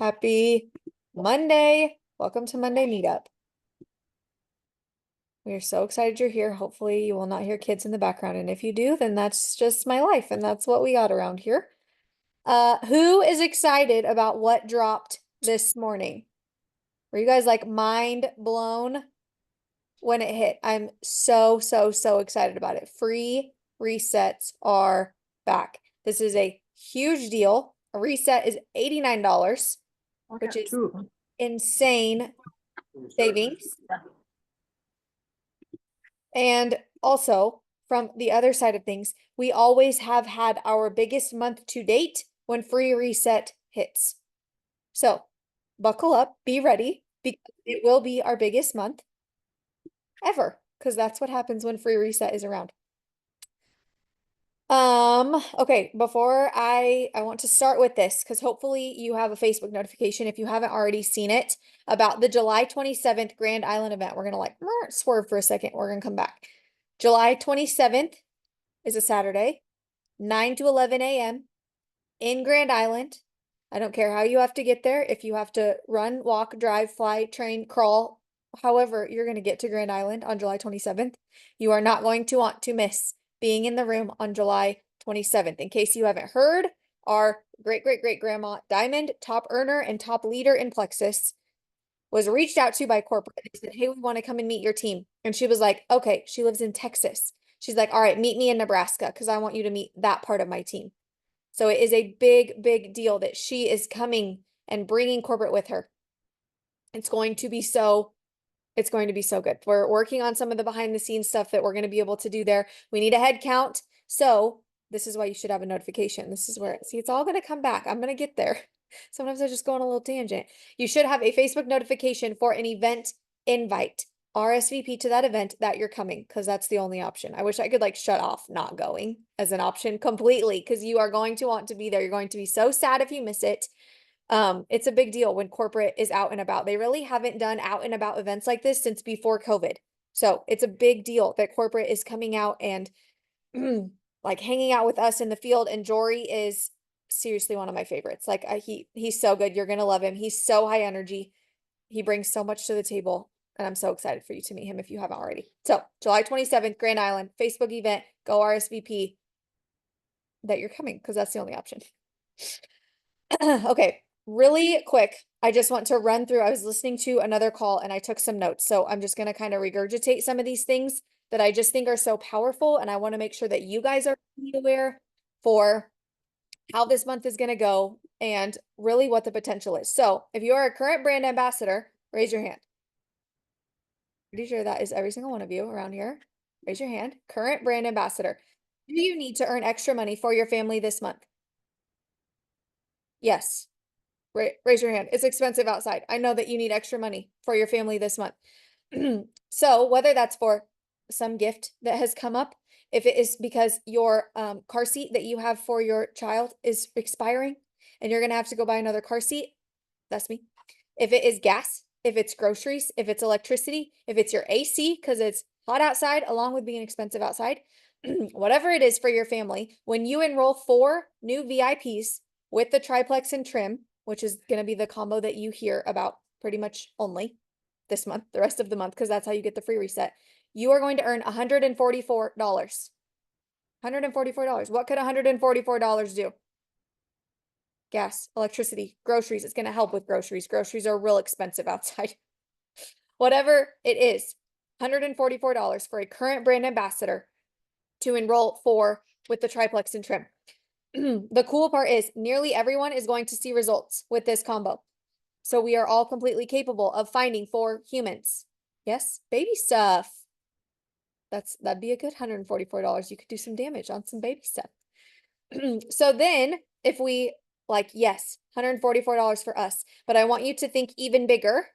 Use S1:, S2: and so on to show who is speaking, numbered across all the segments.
S1: Happy Monday. Welcome to Monday Meetup. We are so excited you're here. Hopefully you will not hear kids in the background. And if you do, then that's just my life. And that's what we got around here. Who is excited about what dropped this morning? Were you guys like mind blown when it hit? I'm so excited about it. Free resets are back. This is a huge deal. A reset is $89, which is insane savings. And also, from the other side of things, we always have had our biggest month to date when free reset hits. So buckle up, be ready, because it will be our biggest month ever, because that's what happens when free reset is around. Okay, before I want to start with this, because hopefully you have a Facebook notification if you haven't already seen it about the July 27th Grand Island event. We're gonna swerve for a second. We're gonna come back. July 27th is a Saturday, 9 to 11 a.m. in Grand Island. I don't care how you have to get there. If you have to run, walk, drive, fly, train, crawl, however you're going to get to Grand Island on July 27th, you are not going to want to miss being in the room on July 27th. In case you haven't heard, our great-great-great-grandma Diamond, top earner and top leader in Plexus, was reached out to by corporate. They said, hey, we want to come and meet your team. And she was like, okay, she lives in Texas. She's like, all right, meet me in Nebraska because I want you to meet that part of my team. So it is a big deal that she is coming and bringing corporate with her. It's going to be so good. We're working on some of the behind the scenes stuff that we're going to be able to do there. We need a head count. So this is why you should have a notification. This is where, see, it's all going to come back. I'm going to get there. Sometimes I just go on a little tangent. You should have a Facebook notification for an event invite. RSVP to that event that you're coming, because that's the only option. I wish I could like shut off not going as an option completely, because you are going to want to be there. You're going to be so sad if you miss it. It's a big deal when corporate is out and about. They really haven't done out and about events like this since before COVID. So it's a big deal that corporate is coming out and like hanging out with us in the field. And Jory is seriously one of my favorites. Like he's so good. You're gonna love him. He's so high energy. He brings so much to the table. And I'm so excited for you to meet him if you haven't already. So July 27th, Grand Island, Facebook event, go RSVP that you're coming, because that's the only option. Okay, really quick. I just want to run through. I was listening to another call and I took some notes. So I'm just going to kind of regurgitate some of these things that I just think are so powerful. And I want to make sure that you guys are aware for how this month is going to go and really what the potential is. So if you are a current brand ambassador, raise your hand. Pretty sure that is every single one of you around here. Raise your hand. Current brand ambassador. Do you need to earn extra money for your family this month? Yes. Raise your hand. It's expensive outside. I know that you need extra money for your family this month. So whether that's for some gift that has come up, if it is because your car seat that you have for your child is expiring and you're going to have to go buy another car seat, that's me. If it is gas, if it's groceries, if it's electricity, if it's your AC because it's hot outside along with being expensive outside, whatever it is for your family, when you enroll 4 new VIPs with the triplex and trim, which is going to be the combo that you hear about pretty much only this month, the rest of the month, because that's how you get the free reset, you are going to earn $144. $144. What could $144 do? Gas, electricity, groceries. It's going to help with groceries. Groceries are real expensive outside. Whatever it is, $144 for a current brand ambassador to enroll for with the triplex and trim. The cool part is nearly everyone is going to see results with this combo. So we are all completely capable of finding 4 humans. Yes, baby stuff. That'd be a good $144. You could do some damage on some baby stuff. So then if we yes, $144 for us, but I want you to think even bigger,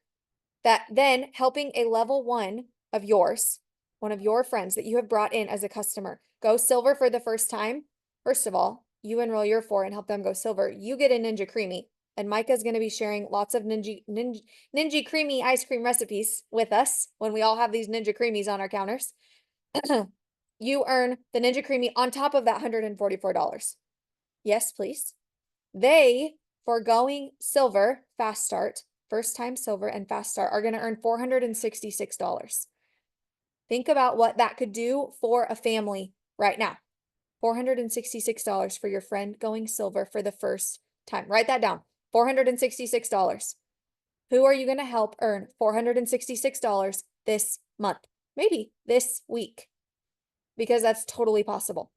S1: that then helping a level 1 of yours, one of your friends that you have brought in as a customer, go silver for the first time. First of all, you enroll your 4 and help them go silver. You get a Ninja Creamy, and Micah's going to be sharing lots of Ninja Creamy ice cream recipes with us when we all have these Ninja Creamies on our counters. You earn the Ninja Creamy on top of that $144. Yes, please. They for going silver, fast start, first time silver and fast start are going to earn $466. Think about what that could do for a family right now. $466 for your friend going silver for the first time. Write that down. $466. Who are you going to help earn $466 this month? Maybe this week, because that's totally possible.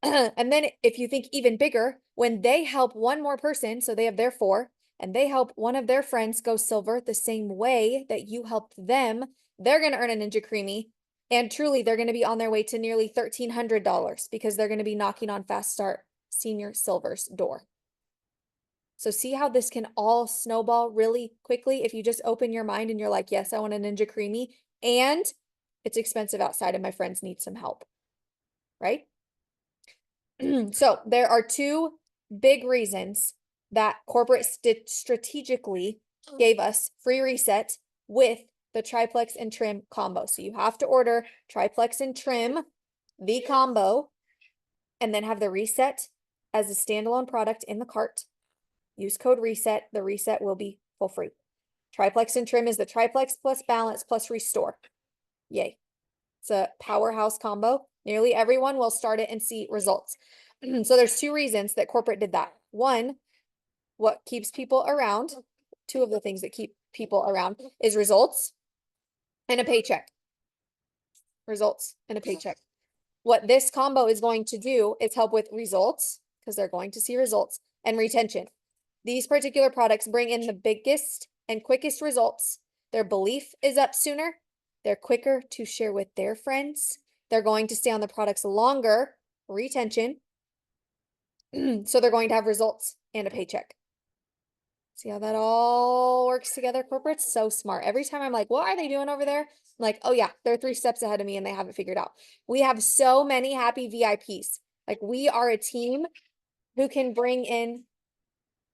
S1: And then if you think even bigger, when they help one more person, so they have their four, and they help one of their friends go silver the same way that you helped them, they're going to earn a Ninja Creamy. And truly, they're going to be on their way to nearly $1,300 because they're going to be knocking on Fast Start Senior Silver's door. So see how this can all snowball really quickly if you just open your mind and you're like, yes, I want a Ninja Creamy, and it's expensive outside and my friends need some help, right? So there are two big reasons that corporate strategically gave us free reset with the triplex and trim combo. So you have to order triplex and trim, the combo, and then have the reset as a standalone product in the cart. Use code reset. The reset will be for free. Triplex and trim is the triplex plus balance plus restore. Yay. It's a powerhouse combo. Nearly everyone will start it and see results. So there's two reasons that corporate did that. One, what keeps people around, two of the things that keep people around is results and a paycheck. Results and a paycheck. What this combo is going to do is help with results, because they're going to see results, and retention. These particular products bring in the biggest and quickest results. Their belief is up sooner. They're quicker to share with their friends. They're going to stay on the products longer, retention. So they're going to have results and a paycheck. See how that all works together? Corporate's so smart. Every time I'm like, what are they doing over there? I'm like, oh yeah, they're 3 steps ahead of me and they have it figured out. We have so many happy VIPs. Like, we are a team who can bring in,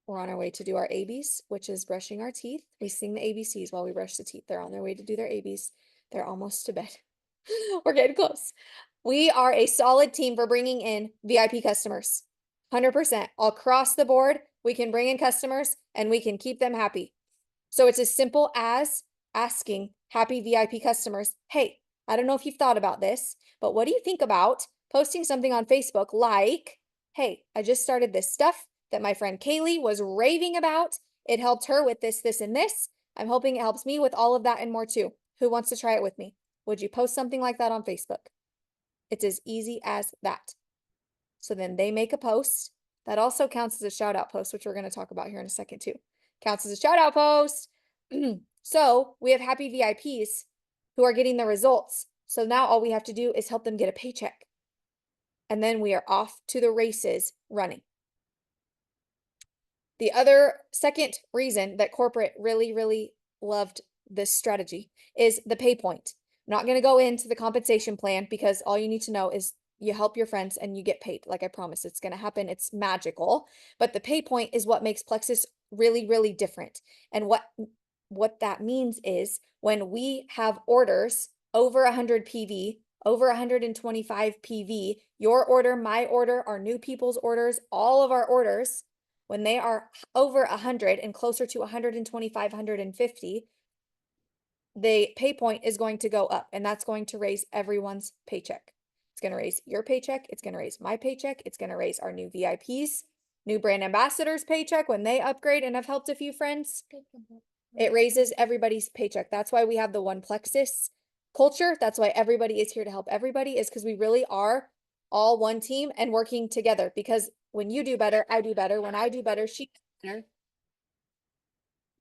S1: we're on our way to do our ABs, which is brushing our teeth. We sing the ABCs while we brush the teeth. They're on their way to do their ABs. They're almost to bed. We're getting close. We are a solid team for bringing in VIP customers. 100% across the board. We can bring in customers and we can keep them happy. So it's as simple as asking happy VIP customers, hey, I don't know if you've thought about this, but what do you think about posting something on Facebook like, hey, I just started this stuff that my friend Kaylee was raving about. It helped her with this, this, and this. I'm hoping it helps me with all of that and more too. Who wants to try it with me? Would you post something like that on Facebook? It's as easy as that. So then they make a post. That also counts as a shout out post, which we're going to talk about here in a second too. Counts as a shout out post. So we have happy VIPs who are getting the results. So now all we have to do is help them get a paycheck. And then we are off to the races running. The other second reason that corporate really, really loved this strategy is the pay point. I'm not going to go into the compensation plan because all you need to know is you help your friends and you get paid. Like I promise, it's going to happen. It's magical. But the pay point is what makes Plexus really, really different. And what that means is when we have orders over 100 PV, over 125 PV, your order, my order, our new people's orders, all of our orders, when they are over 100 and closer to 125, 150, the pay point is going to go up, and that's going to raise everyone's paycheck. It's going to raise your paycheck. It's going to raise my paycheck. It's going to raise our new VIPs, new brand ambassadors' paycheck when they upgrade and have helped a few friends. It raises everybody's paycheck. That's why we have the One Plexus culture. That's why everybody is here to help everybody, is because we really are all one team and working together. Because when you do better, I do better. When I do better, she does better.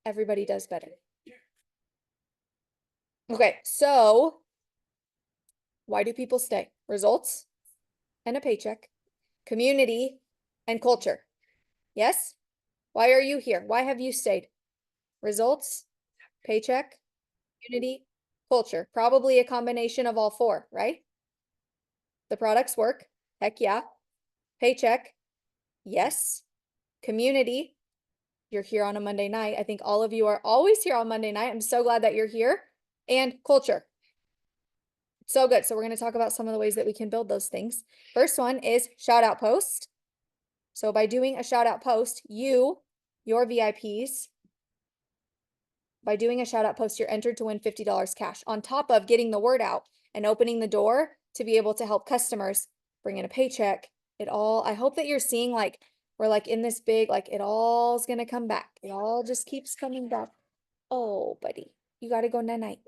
S1: Everybody does better. Okay, so why do people stay? Results and a paycheck, community and culture. Yes? Why are you here? Why have you stayed? Results, paycheck, community, culture. Probably a combination of all four, right? The products work. Heck yeah. Paycheck. Yes. Community. You're here on a Monday night. I think all of you are always here on Monday night. I'm so glad that you're here. And culture. So good. So we're going to talk about some of the ways that we can build those things. First one is shout out post. So by doing a shout out post, your VIPs, by doing a shout out post, you're entered to win $50 cash on top of getting the word out and opening the door to be able to help customers bring in a paycheck. I hope that you're seeing like, we're like in this big, like it all's gonna come back. It all just keeps coming back. Oh, buddy, you gotta go night-night.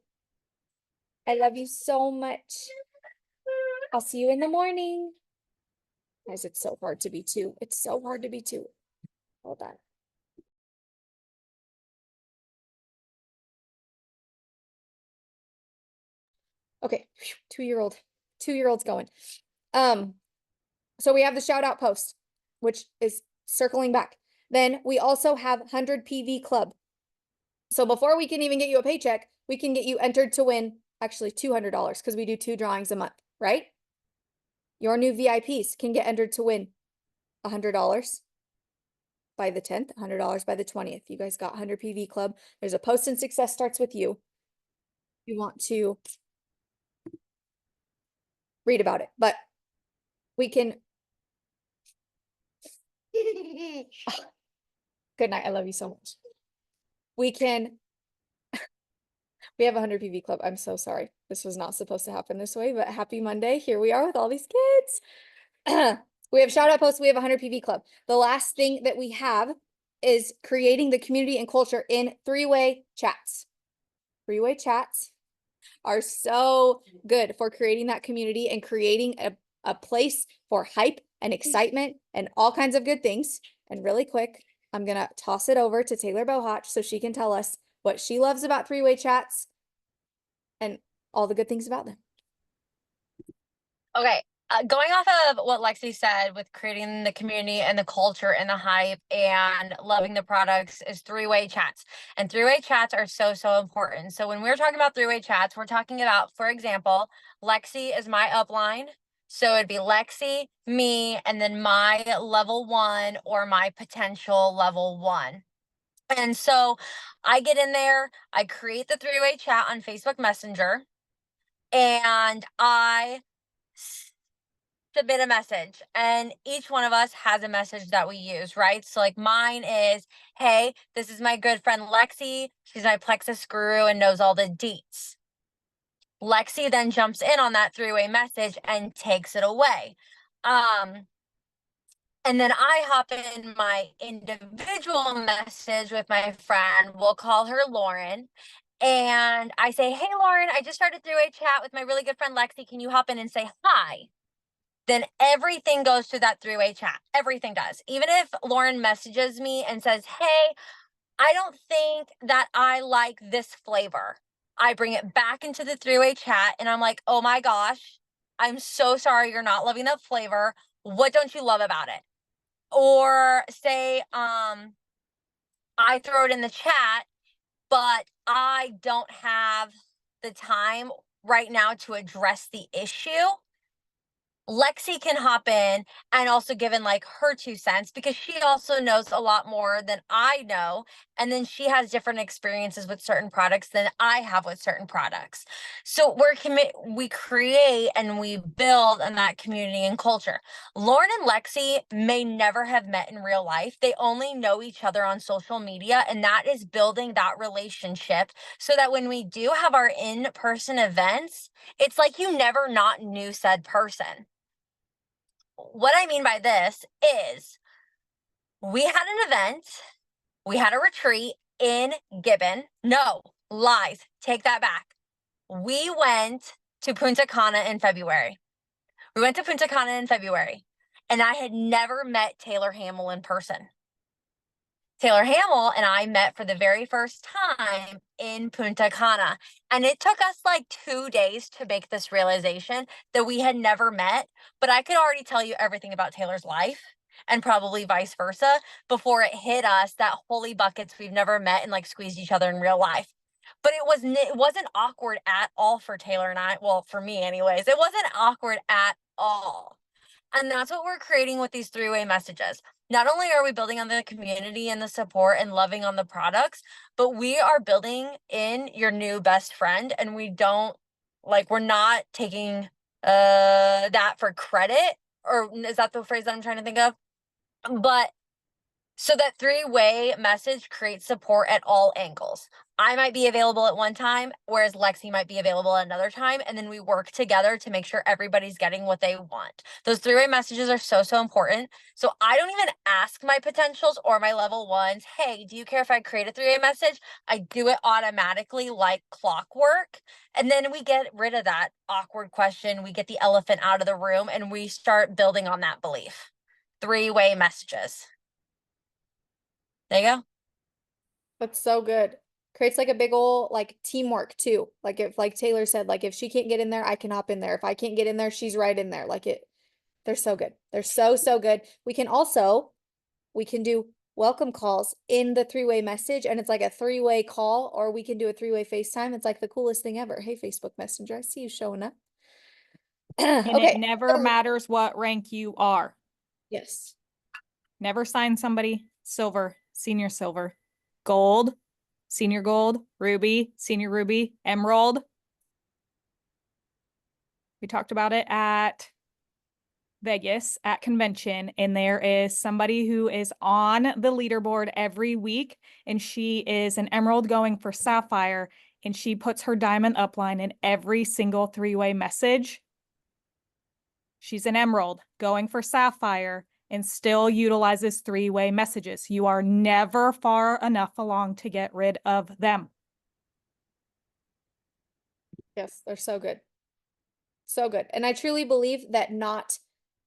S1: I love you so much. I'll see you in the morning. Guys, it's so hard to be two. It's so hard to be two. Hold on. Okay, 2-year-old. 2-year-old's going. So we have the shout out post, which is circling back. Then we also have 100 PV Club. So before we can even get you a paycheck, we can get you entered to win actually $200 because we do 2 drawings a month, right? Your new VIPs can get entered to win $100 by the 10th, $100 by the 20th. You guys got 100 PV Club. There's a post and success starts with you. You want to read about it, but we can. Good night. I love you so much. We have 100 PV Club. I'm so sorry. This was not supposed to happen this way, but happy Monday. Here we are with all these kids. We have shout out posts. We have 100 PV Club. The last thing that we have is creating the community and culture in 3-way chats. 3-way chats are so good for creating that community and creating a place for hype and excitement and all kinds of good things. And really quick, I'm going to toss it over to Taylor Bohotch so she can tell us what she loves about 3-way chats and all the good things about them.
S2: Okay. Going off of what Lexi said with creating the community and the culture and the hype and loving the products is 3-way chats. And 3-way chats are so, so important. So when we're talking about 3-way chats, we're talking about, for example, Lexi is my upline. So it'd be Lexi, me, and then my level 1 or my potential level 1. And so I get in there, I create the 3-way chat on Facebook Messenger, and I submit a message, and each one of us has a message that we use, right? So like mine is, hey, this is my good friend Lexi. She's my plexus guru and knows all the deets. Lexi then jumps in on that 3-way message and takes it away. And then I hop in my individual message with my friend. We'll call her Lauren. And I say, hey, Lauren, I just started 3-way chat with my really good friend Lexi. Can you hop in and say hi? Then everything goes to that 3-way chat. Everything does. Even if Lauren messages me and says, hey, I don't think that I like this flavor, I bring it back into the 3-way chat and I'm like, oh my gosh, I'm so sorry you're not loving that flavor. What don't you love about it? Or say, I throw it in the chat, but I don't have the time right now to address the issue. Lexi can hop in and also give in like her 2 cents because she also knows a lot more than I know. And then she has different experiences with certain products than I have with certain products. So we create and we build in that community and culture. Lauren and Lexi may never have met in real life. They only know each other on social media, and that is building that relationship so that when we do have our in-person events, it's like you never not knew said person. What I mean by this is we had an event, we had a retreat in Gibbon. No, lies. Take that back. We went to Punta Cana in February. And I had never met Taylor Hamill in person. Taylor Hamill and I met for the very first time in Punta Cana. And it took us like 2 days to make this realization that we had never met. But I could already tell you everything about Taylor's life and probably vice versa before it hit us that holy buckets, we've never met and like squeezed each other in real life. But it wasn't awkward at all for Taylor and I. Well, for me anyways, it wasn't awkward at all. And that's what we're creating with these 3-way messages. Not only are we building on the community and the support and loving on the products, but we are building in your new best friend. And we're not taking that for credit. Or is that the phrase that I'm trying to think of? But so that three-way message creates support at all angles. I might be available at one time, whereas Lexi might be available at another time. And then we work together to make sure everybody's getting what they want. Those three-way messages are so, so important. So I don't even ask my potentials or my level ones, hey, do you care if I create a three-way message? I do it automatically like clockwork. And then we get rid of that awkward question. We get the elephant out of the room and we start building on that belief. Three-way messages. There you go.
S1: That's so good. Creates like a big ol' like teamwork too. Like if like Taylor said, like if she can't get in there, I can hop in there. If I can't get in there, she's right in there. Like they're so good. They're so, so good. We can do welcome calls in the three-way message and it's like a three-way call, or we can do a three-way FaceTime. It's like the coolest thing ever. Hey, Facebook Messenger, I see you showing up.
S3: And it
S1: Okay.
S3: never matters what rank you are.
S1: Yes.
S3: Never sign somebody silver, senior silver, gold, senior gold, ruby, senior ruby, emerald. We talked about it at Vegas at convention, and there is somebody who is on the leaderboard every week, and she is an emerald going for sapphire, and she puts her diamond upline in every single three-way message. She's an emerald going for sapphire and still utilizes three-way messages. You are never far enough along to get rid of them.
S1: Yes, they're so good. So good. And I truly believe that not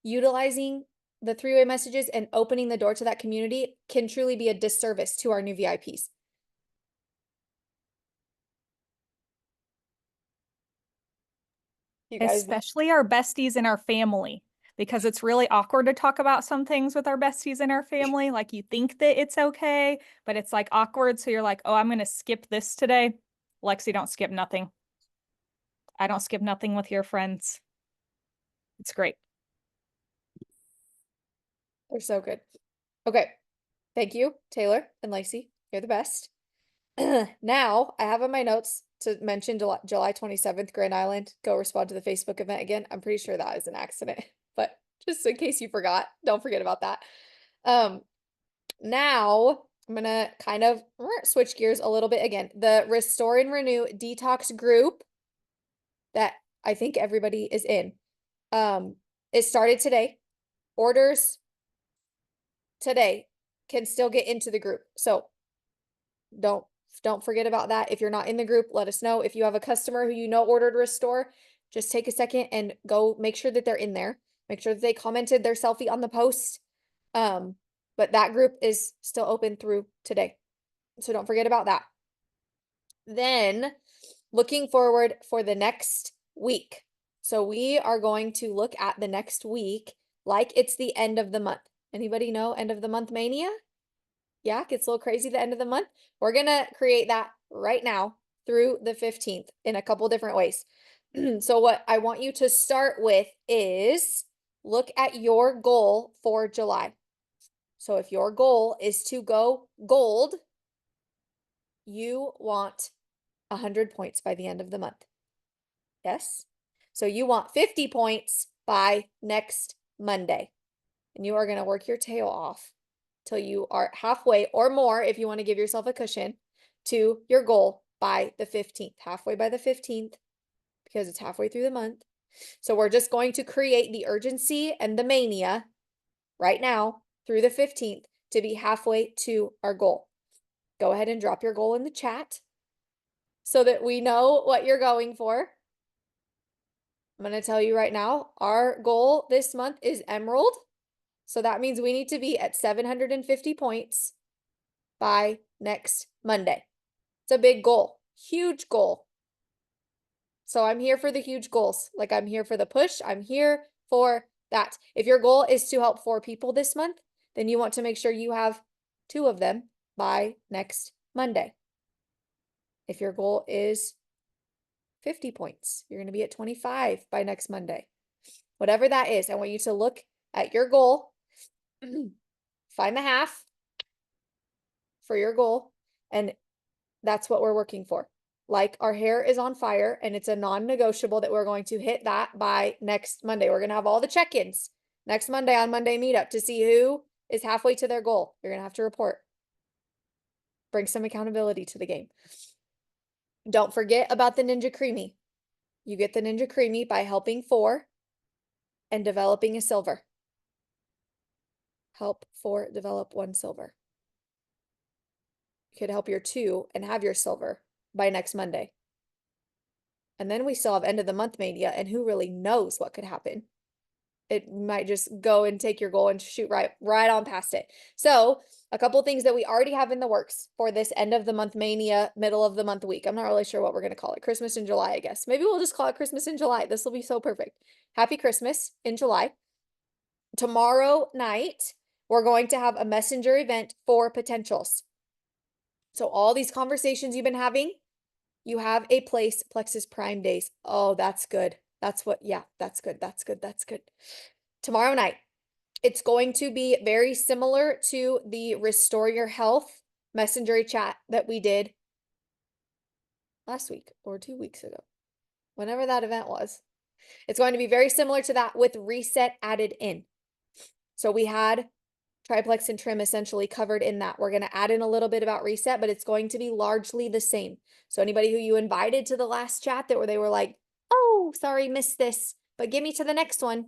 S1: utilizing the three-way messages and opening the door to that community can truly be a disservice to our new VIPs. You guys,
S3: Especially our besties in our family, because it's really awkward to talk about some things with our besties in our family. Like you think that it's okay, but it's like awkward. So you're like, oh, I'm going to skip this today. Lexi, don't skip nothing. I don't skip nothing with your friends. It's great.
S1: they're so good. Okay. Thank you, Taylor and Lacey. You're the best. Now, I have on my notes to mention July 27th, Grand Island. Go respond to the Facebook event again. I'm pretty sure that is an accident, but just in case you forgot, don't forget about that. Now I'm gonna kind of switch gears a little bit again. The Restore and Renew Detox group that I think everybody is in. It started today. Orders today can still get into the group. So don't forget about that. If you're not in the group, let us know. If you have a customer who you know ordered Restore, just take a second and go make sure that they're in there. Make sure that they commented their selfie on the post. But that group is still open through today. So don't forget about that. Then looking forward for the next week. So we are going to look at the next week like it's the end of the month. Anybody know end of the month mania? Yeah, gets a little crazy the end of the month. We're gonna create that right now through the 15th in a couple different ways. So what I want you to start with is look at your goal for July. So if your goal is to go gold, you want 100 points by the end of the month. Yes? So you want 50 points by next Monday. And you are going to work your tail off till you are halfway or more, if you want to give yourself a cushion, to your goal by the 15th. Halfway by the 15th, because it's halfway through the month. So we're just going to create the urgency and the mania right now through the 15th to be halfway to our goal. Go ahead and drop your goal in the chat so that we know what you're going for. I'm going to tell you right now, our goal this month is Emerald. So that means we need to be at 750 points by next Monday. It's a big goal, huge goal. So I'm here for the huge goals. Like I'm here for the push. I'm here for that. If your goal is to help 4 people this month, then you want to make sure you have 2 of them by next Monday. If your goal is 50 points, you're going to be at 25 by next Monday. Whatever that is, I want you to look at your goal, find the half for your goal, and that's what we're working for. Like our hair is on fire and it's a non-negotiable that we're going to hit that by next Monday. We're going to have all the check-ins next Monday on Monday Meetup to see who is halfway to their goal, you're gonna have to report. Bring some accountability to the game. Don't forget about the Ninja Creamy. You get the Ninja Creamy by helping 4 and developing a silver. Help 4 develop 1 silver. You could help your 2 and have your silver by next Monday. And then we still have end of the month mania, and who really knows what could happen. It might just go and take your goal and shoot right on past it. So a couple things that we already have in the works for this end of the month mania, middle of the month week. I'm not really sure what we're going to call it. Christmas in July, I guess. Maybe we'll just call it Christmas in July. This will be so perfect. Happy Christmas in July. Tomorrow night, we're going to have a messenger event for potentials. So all these conversations you've been having, you have a place, Plexus Prime Days. Oh, that's good. That's what, yeah, that's good. That's good. That's good. Tomorrow night, it's going to be very similar to the Restore Your Health messenger chat that we did last week or 2 weeks ago, whenever that event was. It's going to be very similar to that with reset added in. So we had triplex and trim essentially covered in that. We're going to add in a little bit about reset, but it's going to be largely the same. So anybody who you invited to the last chat that where they were like, oh, sorry, missed this, but give me to the next one.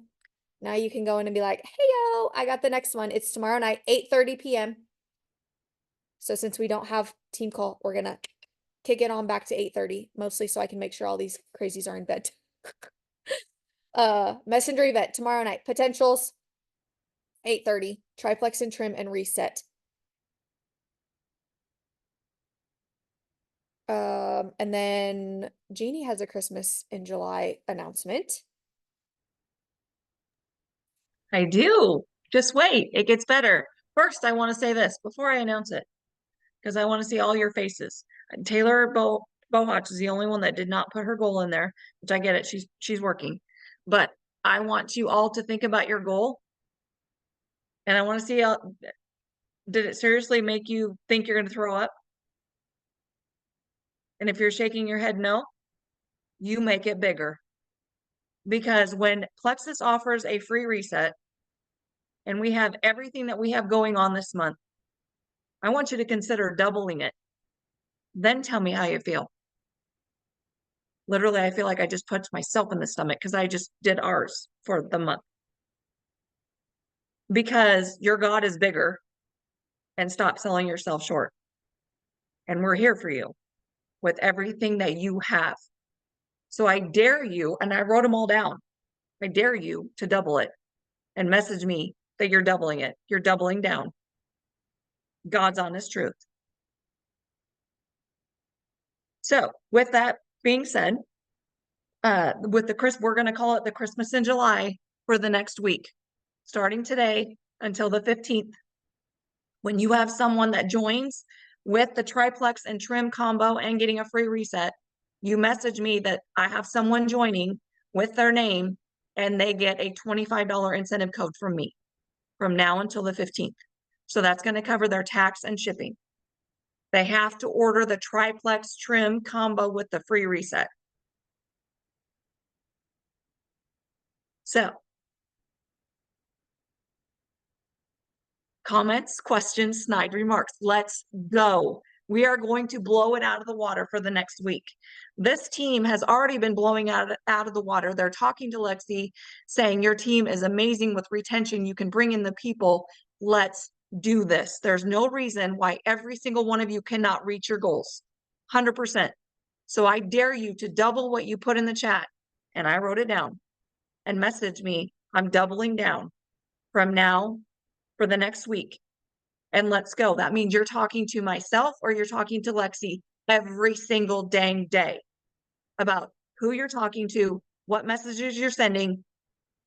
S1: Now you can go in and be like, hey, yo, I got the next one. It's tomorrow night, 8:30 p.m. So since we don't have team call, we're going to kick it on back to 8:30, mostly so I can make sure all these crazies are in bed. Messenger event tomorrow night, potentials, 8:30, triplex and trim and reset. And then Jeannie has a Christmas in July announcement.
S4: I do. Just wait. It gets better. First, I want to say this before I announce it, because I want to see all your faces. Taylor Bohotch is the only one that did not put her goal in there, which I get it. She's working. But I want you all to think about your goal. And I want to see did it seriously make you think you're going to throw up? And if you're shaking your head no, you make it bigger. Because when Plexus offers a free reset, and we have everything that we have going on this month, I want you to consider doubling it. Then tell me how you feel. Literally, I feel like I just punched myself in the stomach because I just did ours for the month. Because your God is bigger, and stop selling yourself short. And we're here for you with everything that you have. So I dare you, and I wrote them all down. I dare you to double it and message me that you're doubling it. You're doubling down. God's honest truth. So with that being said, we're going to call it the Christmas in July for the next week, starting today until the 15th. When you have someone that joins with the triplex and trim combo and getting a free reset, you message me that I have someone joining with their name and they get a $25 incentive code from me from now until the 15th. So that's going to cover their tax and shipping. They have to order the triplex trim combo with the free reset. So, comments, questions, snide remarks. Let's go. We are going to blow it out of the water for the next week. This team has already been blowing out of the water. They're talking to Lexi, saying your team is amazing with retention. You can bring in the people. Let's do this. There's no reason why every single one of you cannot reach your goals. 100%. So I dare you to double what you put in the chat. And I wrote it down and message me. I'm doubling down from now for the next week. And let's go. That means you're talking to myself or you're talking to Lexi every single dang day about who you're talking to, what messages you're sending,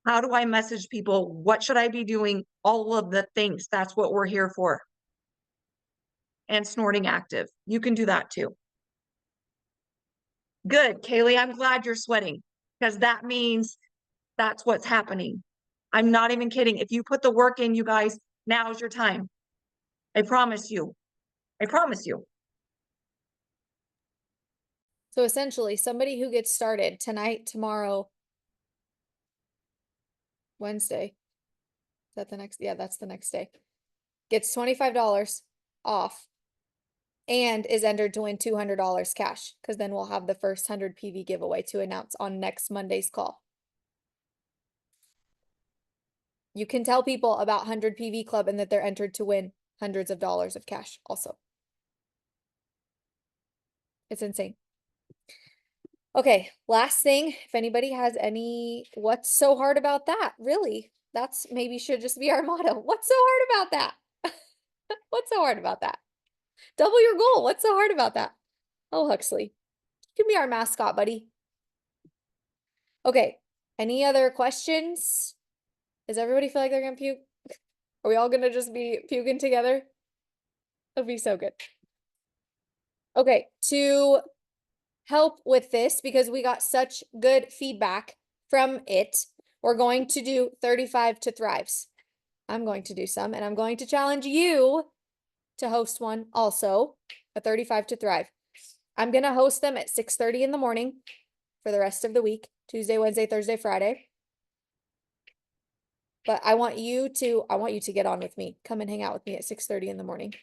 S4: how do I message people, what should I be doing, all of the things. That's what we're here for. And snorting active. You can do that too. Good, Kaylee, I'm glad you're sweating because that means that's what's happening. I'm not even kidding. If you put the work in, you guys, now's your time. I promise you. I promise you.
S1: So essentially, somebody who gets started tonight, tomorrow, Wednesday. Is that the next? Yeah, that's the next day. gets $25 off and is entered to win $200 cash, because then we'll have the first 100 PV giveaway to announce on next Monday's call. You can tell people about 100 PV Club and that they're entered to win hundreds of dollars of cash also. It's insane. Okay, last thing, if anybody has any, what's so hard about that? Really? That's maybe should just be our motto. What's so hard about that? What's so hard about that? Double your goal. What's so hard about that? Oh, Huxley, you can be our mascot, buddy. Okay, any other questions? Does everybody feel like they're gonna puke? Are we all gonna just be puking together? That'd be so good. Okay, to help with this, because we got such good feedback from it, we're going to do 35 to thrives. I'm going to do some, and I'm going to challenge you to host one also, a 35 to thrive. I'm gonna host them at 6:30 in the morning for the rest of the week, Tuesday, Wednesday, Thursday, Friday. But I want you to get on with me. Come and hang out with me at 6:30 in the morning.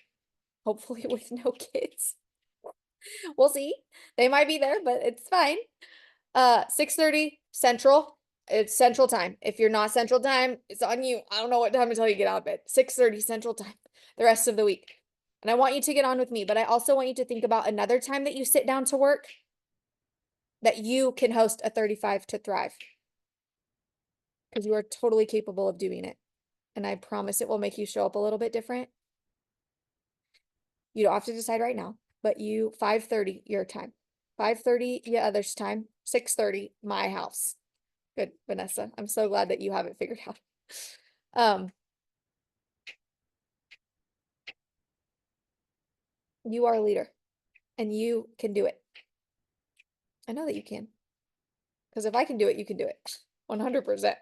S1: Hopefully with no kids. We'll see. They might be there, but it's fine. 6:30 Central. It's Central Time. If you're not Central Time, it's on you. I don't know what time to tell you to get out of bed. 6:30 Central Time the rest of the week. And I want you to get on with me, but I also want you to think about another time that you sit down to work that you can host a 35 to thrive. Because you are totally capable of doing it. And I promise it will make you show up a little bit different. You don't have to decide right now, but 5:30 your time. 5:30 your other's time. 6:30 my house. Good, Vanessa. I'm so glad that you have it figured out. You are a leader and you can do it. I know that you can. Because if I can do it, you can do it. 100%.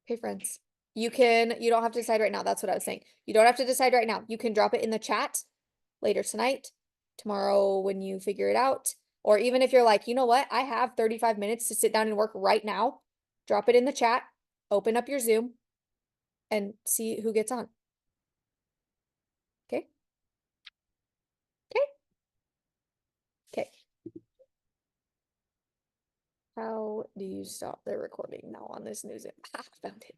S1: Okay, friends. You don't have to decide right now. That's what I was saying. You don't have to decide right now. You can drop it in the chat later tonight, tomorrow when you figure it out. Or even if you're like, you know what? I have 35 minutes to sit down and work right now. Drop it in the chat, open up your Zoom, and see who gets on. Okay? Okay? Okay. How do you stop the recording now on this news? Ah, found it.